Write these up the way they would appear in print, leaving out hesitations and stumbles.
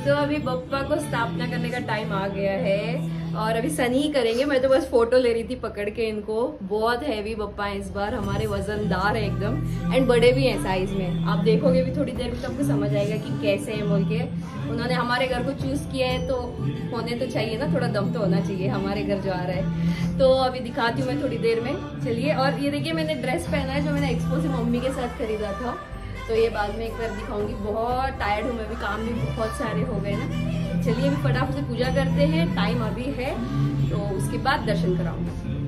तो अभी बप्पा को स्थापना करने का टाइम आ गया है और अभी सनी ही करेंगे। मैं तो बस फोटो ले रही थी पकड़ के इनको। बहुत हैवी बप्पा है इस बार, हमारे वजनदार है एकदम एंड बड़े भी हैं साइज में। आप देखोगे भी थोड़ी देर में तो आपको समझ आएगा कि कैसे हैं बोल के। उन्होंने हमारे घर को चूज किया है तो होने तो चाहिए ना, थोड़ा दम तो होना चाहिए हमारे घर जो आ रहा है। तो अभी दिखाती हूँ मैं थोड़ी देर में। चलिए, और ये देखिए मैंने ड्रेस पहना है जो मैंने एक्सपो से मम्मी के साथ खरीदा था, तो ये बाद में एक बार दिखाऊंगी। बहुत टायर्ड हूँ मैं भी, काम भी बहुत सारे हो गए ना। चलिए अभी फटाफट से पूजा करते हैं, टाइम अभी है तो उसके बाद दर्शन कराऊंगी।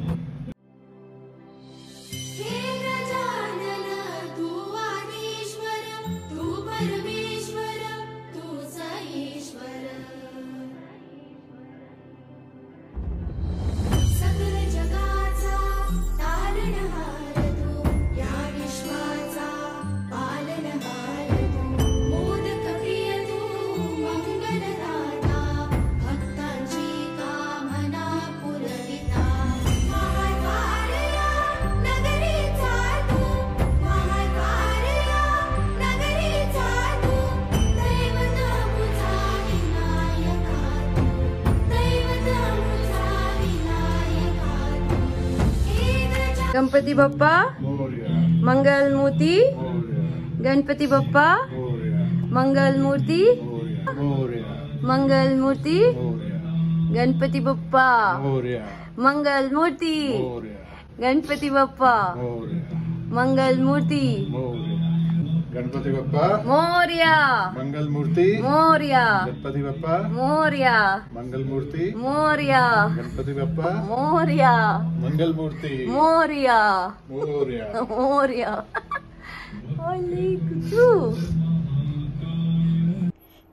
गणपति बप्पा मंगल मूर्ति, गणपति बप्पा मंगल मूर्ति, मंगल मूर्ति, गणपति बप्पा मंगल मूर्ति, गणपति बप्पा मंगल मूर्ति, गणपति बप्पा मोरिया, मंगल मूर्ति मोरिया, गणपति बप्पा मोरिया, मंगल मूर्ति मोरिया, गणपति बप्पा मोरिया, मंगल मूर्ति मोरिया, मोरया मोरिया। ओली कुछू।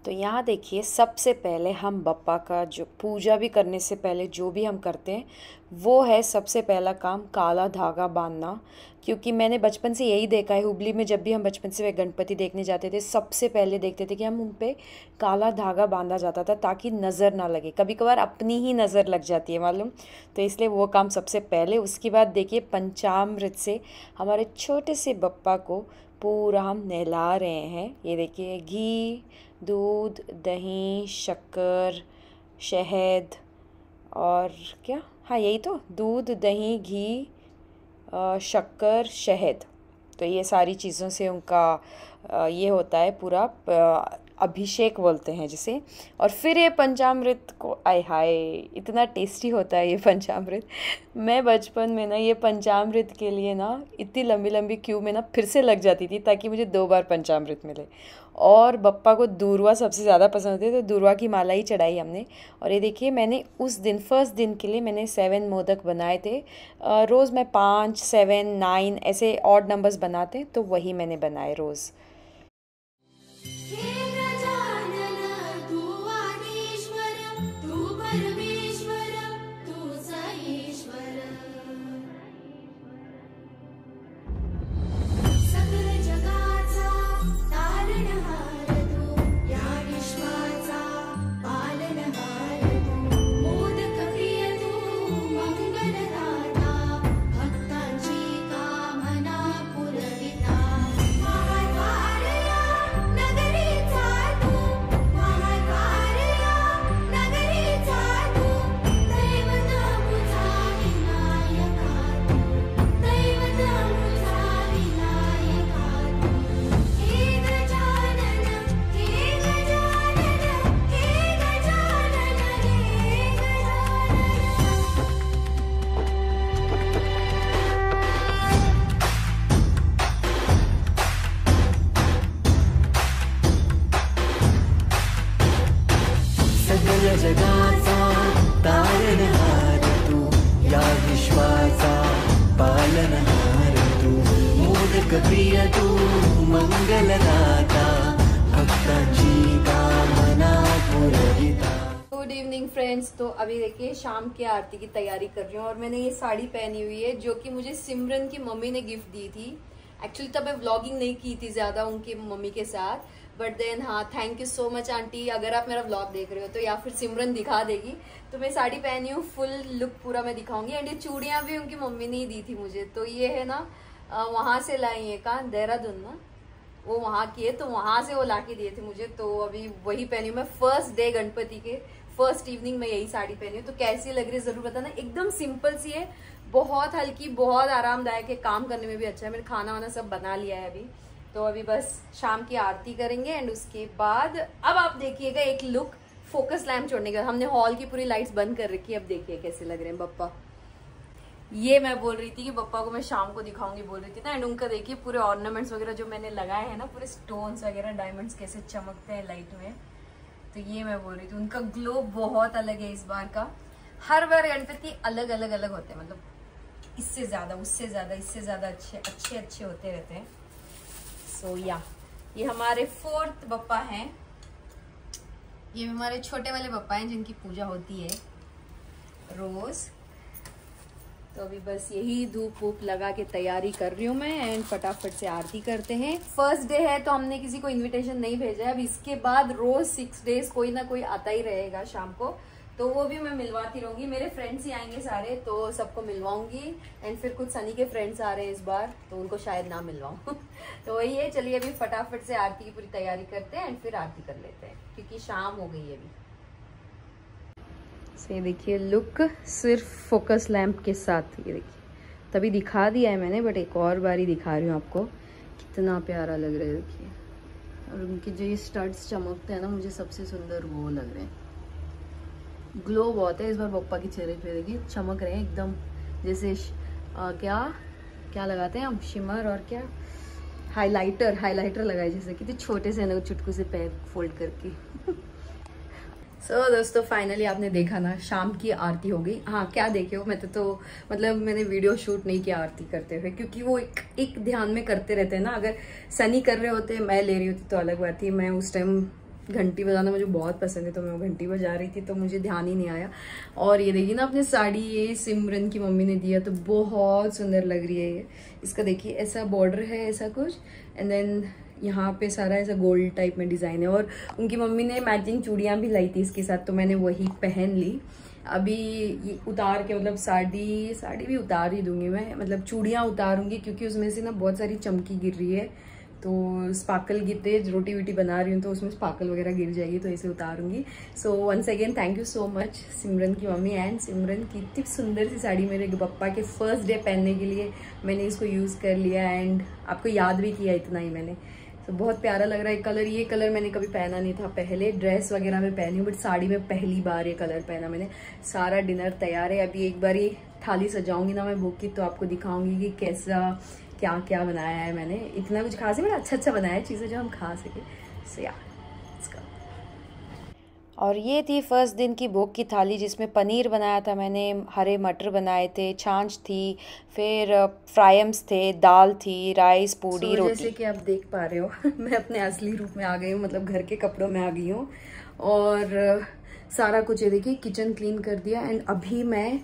तो यहाँ देखिए, सबसे पहले हम बप्पा का जो पूजा भी करने से पहले जो भी हम करते हैं वो है सबसे पहला काम काला धागा बांधना। क्योंकि मैंने बचपन से यही देखा है, हुबली में जब भी हम बचपन से गणपति देखने जाते थे सबसे पहले देखते थे कि हम उन पे काला धागा बांधा जाता था ताकि नज़र ना लगे। कभी कभार अपनी ही नज़र लग जाती है मालूम, तो इसलिए वो काम सबसे पहले। उसके बाद देखिए पंचामृत से हमारे छोटे से बप्पा को पूरा हम नहला रहे हैं। ये देखिए घी, दूध, दही, शक्कर, शहद और क्या, हाँ यही तो, दूध, दही, घी, शक्कर, शहद। तो ये सारी चीज़ों से उनका ये होता है पूरा अभिषेक बोलते हैं जिसे। और फिर ये पंचामृत को, आय हाय इतना टेस्टी होता है ये पंचामृत। मैं बचपन में ना ये पंचामृत के लिए ना इतनी लंबी लंबी क्यू में ना फिर से लग जाती थी ताकि मुझे 2 बार पंचामृत मिले। और बप्पा को दूरवा सबसे ज़्यादा पसंद होती है तो दूरवा की माला ही चढ़ाई हमने। और ये देखिए मैंने उस दिन फर्स्ट दिन के लिए मैंने 7 मोदक बनाए थे। रोज़ मैं 5, 7, 9 ऐसे ऑड नंबर्स बनाते तो वही मैंने बनाए रोज़। जगाचा तारणहार तू, या विश्वाचा पालनहार तू, मोदक प्रिय तू, मंगलदाता, भक्तांची कामना पुरविता। Good evening friends. तो अभी देखिए शाम की आरती की तैयारी कर रही हूँ और मैंने ये साड़ी पहनी हुई है जो कि मुझे सिमरन की मम्मी ने गिफ्ट दी थी। एक्चुअली तब मैं व्लॉगिंग नहीं की थी ज्यादा उनकी मम्मी के साथ, बट देन हाँ thank you so much aunty. अगर आप मेरा व्लॉग देख रहे हो तो, या फिर सिमरन दिखा देगी तो मैं साड़ी पहनी हूँ, फुल लुक पूरा मैं दिखाऊंगी। एंड ये चूड़ियाँ भी उनकी मम्मी ने ही दी थी मुझे। तो ये है ना वहां से लाई है, कहाँ, देहरादून ना, वो वहाँ की है, तो वहां से वो लाके दिए थे मुझे, तो अभी वही पहनी हूँ मैं। फर्स्ट डे गणपति के फर्स्ट इवनिंग में यही साड़ी पहनी हूँ। तो कैसी लग रही है जरूर बताना। एकदम सिंपल सी है, बहुत हल्की, बहुत आरामदायक है, काम करने में भी अच्छा है। मैंने खाना वाना सब बना लिया है अभी, तो अभी बस शाम की आरती करेंगे एंड उसके बाद अब आप देखिएगा एक लुक फोकस लैम्प छोड़ने का। हमने हॉल की पूरी लाइट्स बंद कर रखी है, अब देखिए कैसे लग रहे हैं बप्पा। ये मैं बोल रही थी कि बप्पा को मैं शाम को दिखाऊंगी बोल रही थी ना। एंड उनका देखिए पूरे ऑर्नामेंट्स वगैरह जो मैंने लगाए हैं ना, पूरे स्टोन्स वगैरह डायमंड्स कैसे चमकते हैं लाइट में। तो ये मैं बोल रही थी, उनका ग्लो बहुत अलग है इस बार का। हर बार गणपति अलग अलग अलग होते हैं, मतलब इससे ज्यादा, उससे ज्यादा, इससे ज्यादा अच्छे होते रहते हैं। सो या ये हमारे 4th बप्पा हैं। ये हमारे छोटे वाले बप्पा हैं जिनकी पूजा होती है रोज। तो अभी बस यही धूप वूप लगा के तैयारी कर रही हूँ मैं एंड फटाफट से आरती करते हैं। फर्स्ट डे है तो हमने किसी को इनविटेशन नहीं भेजा है। अब इसके बाद रोज 6 डेज कोई ना कोई आता ही रहेगा शाम को, तो वो भी मैं मिलवाती रहूंगी। मेरे फ्रेंड्स ही आएंगे सारे, तो सबको मिलवाऊंगी। एंड फिर कुछ सनी के फ्रेंड्स आ रहे हैं इस बार, तो उनको शायद ना मिलवाऊं। तो वही है, चलिए अभी फटाफट से आरती की पूरी तैयारी करते हैं एंड फिर आरती कर लेते हैं क्योंकि शाम हो गई है अभी। ये देखिए लुक सिर्फ फोकस लैंप के साथ, ये देखिए तभी दिखा दिया है मैंने, बट एक और बारी दिखा रही हूँ आपको। कितना प्यारा लग रहा है देखिए। और उनके जो ये स्टड्स चमकते हैं ना, मुझे सबसे सुंदर वो लग रहे हैं। ग्लो बहुत है इस बार बप्पा के चेहरे पे, देखिए चमक रहे हैं एकदम जैसे क्या लगाते हैं हम, शिमर और क्या हाइलाइटर लगाए जैसे, कितने छोटे से ना चुटकू से पैर फोल्ड करके। दोस्तों फाइनली आपने देखा ना, शाम की आरती हो गई। हाँ क्या देखे हो, मैं तो मतलब मैंने वीडियो शूट नहीं किया आरती करते हुए, क्योंकि वो एक ध्यान में करते रहते हैं ना। अगर सनी कर रहे होते, मैं ले रही होती तो अलग बात थी। मैं उस टाइम घंटी बजाना मुझे बहुत पसंद है, तो मैं वो घंटी बजा रही थी, तो मुझे ध्यान ही नहीं आया। और ये देखिए ना अपने साड़ी, ये सिमरन की मम्मी ने दिया, तो बहुत सुंदर लग रही है ये। इसका देखिए ऐसा बॉर्डर है, ऐसा कुछ, एंड देन यहाँ पे सारा ऐसा गोल्ड टाइप में डिजाइन है। और उनकी मम्मी ने मैचिंग चूड़ियां भी लाई थी इसके साथ, तो मैंने वही पहन ली। अभी ये उतार के, मतलब साड़ी भी उतार ही दूंगी मैं, मतलब चूड़ियां उतारूंगी क्योंकि उसमें से ना बहुत सारी चमकी गिर रही है, तो स्पार्कल गिरते, रोटी वोटी बना रही हूँ तो उसमें स्पार्कल वगैरह गिर जाएगी, तो इसे उतारूंगी। So once again thank you so much Simran की मम्मी। एंड सिमरन की इतनी सुंदर सी साड़ी मेरे बप्पा के फर्स्ट डे पहनने के लिए मैंने इसको यूज़ कर लिया एंड आपको याद भी किया इतना ही मैंने। तो बहुत प्यारा लग रहा है कलर। ये कलर मैंने कभी पहना नहीं था पहले, ड्रेस वगैरह में पहनी हूँ बट साड़ी में पहली बार ये कलर पहना मैंने। सारा डिनर तैयार है, अभी एक बार ये थाली सजाऊंगी ना मैं बुक की, तो आपको दिखाऊंगी कि कैसा क्या क्या बनाया है मैंने। इतना कुछ खास है, बड़ा अच्छा बनाया है चीज़ें जो हम खा सके। सो या और ये थी फर्स्ट दिन की भोग की थाली, जिसमें पनीर बनाया था मैंने, हरे मटर बनाए थे, छाछ थी, फिर फ्राइम्स थे, दाल थी, राइस, पूड़ी, रोटी। जैसे कि आप देख पा रहे हो मैं अपने असली रूप में आ गई हूँ, मतलब घर के कपड़ों में आ गई हूँ। और सारा कुछ ये देखिए किचन क्लीन कर दिया एंड अभी मैं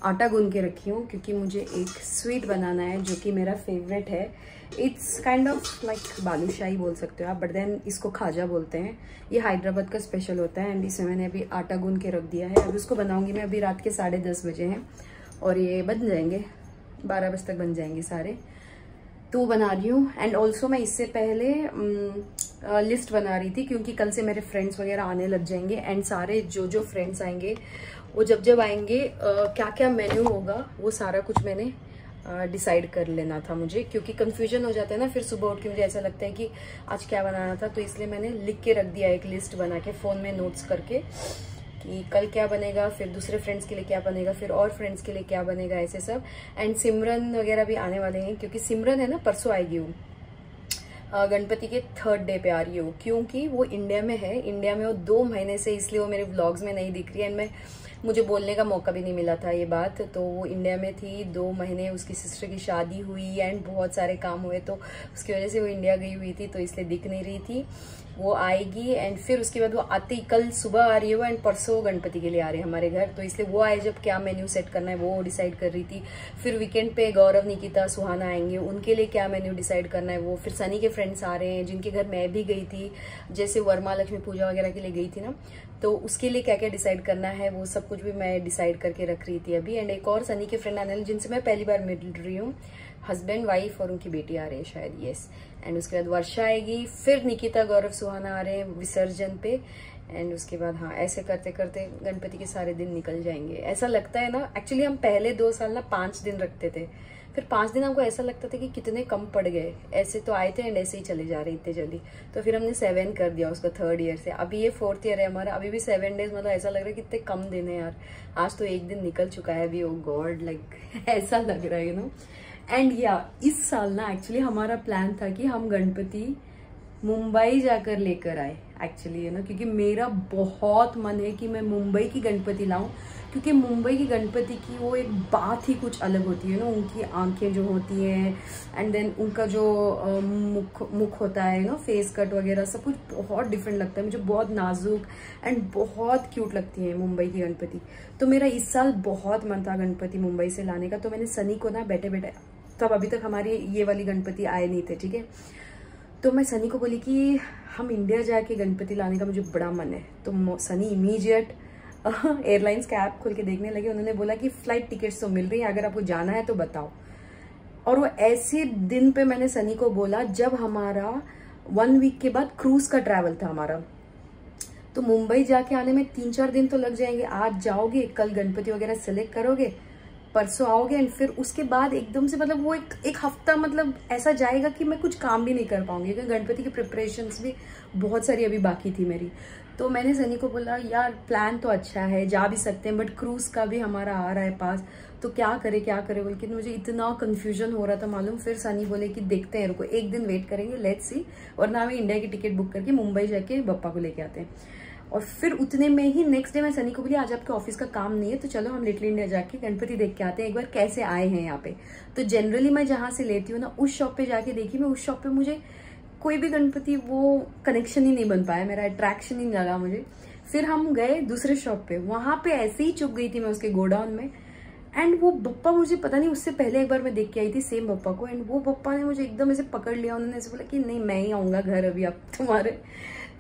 आटा गूंद के रखी हूँ क्योंकि मुझे एक स्वीट बनाना है जो कि मेरा फेवरेट है। It's kind of like balushahi बोल सकते हो आप, बट देन इसको खाजा बोलते हैं। ये हैदराबाद का स्पेशल होता है एंड इसे मैंने अभी आटा गूंद के रख दिया है। अभी उसको बनाऊंगी मैं। अभी रात के 10:30 बजे हैं और ये बन जाएंगे, 12 बजे तक बन जाएंगे सारे, तो बना रही हूँ। एंड ऑल्सो मैं इससे पहले लिस्ट बना रही थी क्योंकि कल से मेरे फ्रेंड्स वगैरह आने लग जाएंगे एंड सारे जो फ्रेंड्स आएंगे वो जब आएंगे क्या क्या मेन्यू होगा वो सारा कुछ मैंने डिसाइड कर लेना था मुझे, क्योंकि कंफ्यूजन हो जाता है ना। फिर सुबह उठ के मुझे ऐसा लगता है कि आज क्या बनाना था, तो इसलिए मैंने लिख के रख दिया एक लिस्ट बना के फ़ोन में नोट्स करके कि कल क्या बनेगा, फिर दूसरे फ्रेंड्स के लिए क्या बनेगा, फिर और फ्रेंड्स के लिए क्या बनेगा, ऐसे सब। एंड सिमरन वगैरह भी आने वाले हैं क्योंकि सिमरन है ना परसों आएगी वो, गणपति के 3rd डे पे आ रही हो, क्योंकि वो इंडिया में है। इंडिया में वो 2 महीने से, इसलिए वो मेरे व्लॉग्स में नहीं दिख रही है एंड मुझे बोलने का मौका भी नहीं मिला था ये बात। तो वो इंडिया में थी 2 महीने, उसकी सिस्टर की शादी हुई एंड बहुत सारे काम हुए, तो उसकी वजह से वो इंडिया गई हुई थी, तो इसलिए दिख नहीं रही थी। वो आएगी एंड फिर उसके बाद वो आते ही कल सुबह आ रही है वो एंड परसों गणपति के लिए आ रहे हैं हमारे घर, तो इसलिए वो आए जब क्या मेन्यू सेट करना है वो डिसाइड कर रही थी। फिर वीकेंड पे गौरव, निकिता, सुहाना आएंगे, उनके लिए क्या मेन्यू डिसाइड करना है वो। फिर सनी के फ्रेंड्स आ रहे हैं जिनके घर मैं भी गई थी, जैसे वरमा लक्ष्मी पूजा वगैरह के लिए गई थी ना, तो उसके लिए क्या क्या डिसाइड करना है वो सब कुछ भी मैं डिसाइड करके रख रही थी अभी। एंड एक और सनी के फ्रेंड आने जिनसे मैं पहली बार मिल रही हूँ, हस्बैंड वाइफ और उनकी बेटी आ रही है शायद, यस। एंड उसके बाद वर्षा आएगी, फिर निकिता गौरव सुहाना आ रहे हैं विसर्जन पे। एंड उसके बाद हाँ, ऐसे करते करते गणपति के सारे दिन निकल जाएंगे। ऐसा लगता है ना, एक्चुअली हम पहले 2 साल ना 5 दिन रखते थे, फिर 5 दिन हमको ऐसा लगता था कि कितने कम पड़ गए, ऐसे तो आए थे एंड ऐसे ही चले जा रहे इतने जल्दी। तो फिर हमने 7 कर दिया उसका 3rd ईयर से। अभी ये 4th ईयर है हमारा, अभी भी 7 डेज, मतलब ऐसा लग रहा है कितने कम दिन है यार। आज तो 1 दिन निकल चुका है अभी, ओ गॉड, लाइक ऐसा लग रहा है, यू नो। एंड या इस साल ना एक्चुअली हमारा प्लान था कि हम गणपति मुंबई जाकर लेकर आए एक्चुअली, है ना, क्योंकि मेरा बहुत मन है कि मैं मुंबई की गणपति लाऊं, क्योंकि मुंबई की गणपति की वो एक बात ही कुछ अलग होती है ना। उनकी आंखें जो होती हैं एंड देन उनका जो मुख होता है ना, फेस कट वगैरह सब कुछ बहुत डिफरेंट लगता है मुझे, बहुत नाजुक एंड बहुत क्यूट लगती है मुंबई की गणपति। तो मेरा इस साल बहुत मन था गणपति मुंबई से लाने का। तो मैंने सनी को ना बैठे बैठे, तब अभी तक हमारी ये वाली गणपति आए नहीं थे, ठीक है, तो मैं सनी को बोली कि हम इंडिया जाके गणपति लाने का मुझे बड़ा मन है। तो सनी इमीडिएट एयरलाइंस का ऐप खोल के देखने लगे। उन्होंने बोला कि फ्लाइट टिकट्स तो मिल रही है, अगर आपको जाना है तो बताओ। और वो ऐसे दिन पे मैंने सनी को बोला जब हमारा 1 वीक के बाद क्रूज का ट्रैवल था हमारा। तो मुंबई जाके आने में 3-4 दिन तो लग जाएंगे। आज जाओगे, कल गणपति वगैरह सेलेक्ट करोगे, परसों आओगे एंड फिर उसके बाद एकदम से मतलब वो एक हफ्ता मतलब ऐसा जाएगा कि मैं कुछ काम भी नहीं कर पाऊंगी, क्योंकि गणपति की प्रिपरेशंस भी बहुत सारी अभी बाकी थी मेरी। तो मैंने सनी को बोला यार प्लान तो अच्छा है, जा भी सकते हैं, बट क्रूज का भी हमारा आ रहा है पास, तो क्या करे बोल के मुझे इतना कंफ्यूजन हो रहा था मालूम। फिर सनी बोले कि देखते हैं, रुको 1 दिन वेट करेंगे, लेट्स सी, वरना हमें इंडिया की टिकट बुक करके मुंबई जाके बप्पा को लेके आते हैं। और फिर उतने में ही नेक्स्ट डे मैं सनी को बोली आज आपके ऑफिस का काम नहीं है, तो चलो हम लिटिल इंडिया जाके गणपति देख के आते हैं, एक बार कैसे आए हैं यहाँ पे। तो जनरली मैं जहाँ से लेती हूँ ना, उस शॉप पे जाके देखी मैं, उस शॉप पे मुझे कोई भी गणपति वो कनेक्शन ही नहीं बन पाया, मेरा अट्रैक्शन ही नहीं लगा मुझे। फिर हम गए दूसरे शॉप पे, वहां पे ऐसे ही चुप गई थी मैं उसके गोडाउन में। एंड वो बप्पा मुझे पता नहीं, उससे पहले एक बार मैं देख के आई थी सेम बप्पा को, एंड वो बप्पा ने मुझे एकदम ऐसे पकड़ लिया। उन्होंने ऐसे बोला कि नहीं मैं ही आऊंगा घर अभी अब तुम्हारे।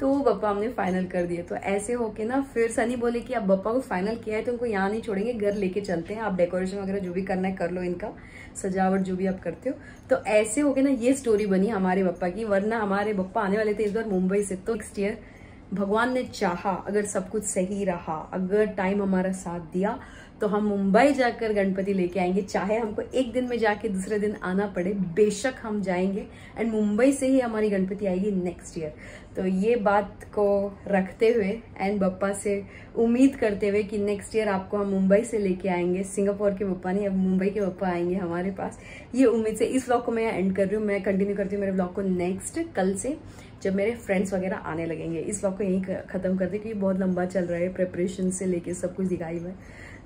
तो वो बप्पा हमने फाइनल कर दिए। तो ऐसे होके ना फिर सनी बोले कि अब बप्पा को फाइनल किया है तो उनको यहाँ नहीं छोड़ेंगे, घर लेके चलते हैं, आप डेकोरेशन वगैरह जो भी करना है कर लो, इनका सजावट जो भी आप करते हो। तो ऐसे होके ना ये स्टोरी बनी हमारे बप्पा की, वरना हमारे बप्पा आने वाले थे इस बार मुंबई से। तो नेक्स्ट ईयर भगवान ने चाहा, अगर सब कुछ सही रहा, अगर टाइम हमारा साथ दिया, तो हम मुंबई जाकर गणपति लेके आएंगे। चाहे हमको 1 दिन में जाके दूसरे दिन आना पड़े, बेशक हम जाएंगे एंड मुंबई से ही हमारी गणपति आएगी नेक्स्ट ईयर। तो ये बात को रखते हुए एंड बप्पा से उम्मीद करते हुए कि नेक्स्ट ईयर आपको हम मुंबई से लेके आएंगे, सिंगापुर के बप्पा नहीं, अब मुंबई के बप्पा आएंगे हमारे पास, ये उम्मीद से इस व्लॉग को मैं एंड कर रही हूँ। मैं कंटिन्यू करती हूँ मेरे व्लॉग को नेक्स्ट कल से, जब मेरे फ्रेंड्स वगैरह आने लगेंगे। इस व्लॉग को यहीं खत्म कर दे, क्योंकि बहुत लंबा चल रहा है, प्रिपरेशन से लेके सब कुछ दिखाई मैं।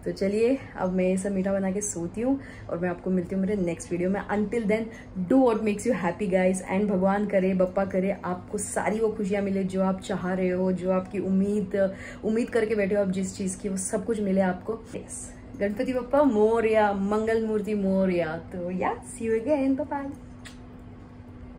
तो चलिए अब मैं ये सब मीठा बना के सोती हूँ और मैं आपको मिलती हूँ मेरे नेक्स्ट वीडियो में। Until then do what makes you happy guys, and भगवान करे, बप्पा करे, आपको सारी वो खुशियाँ मिले जो आप चाह रहे हो, जो आपकी उम्मीद करके बैठे हो आप जिस चीज़ की, वो सब कुछ मिले आपको। यस, गणपति बप्पा मोरया, मंगल मूर्ति मोरया। तो या सी यू अगेन, बाय बाय।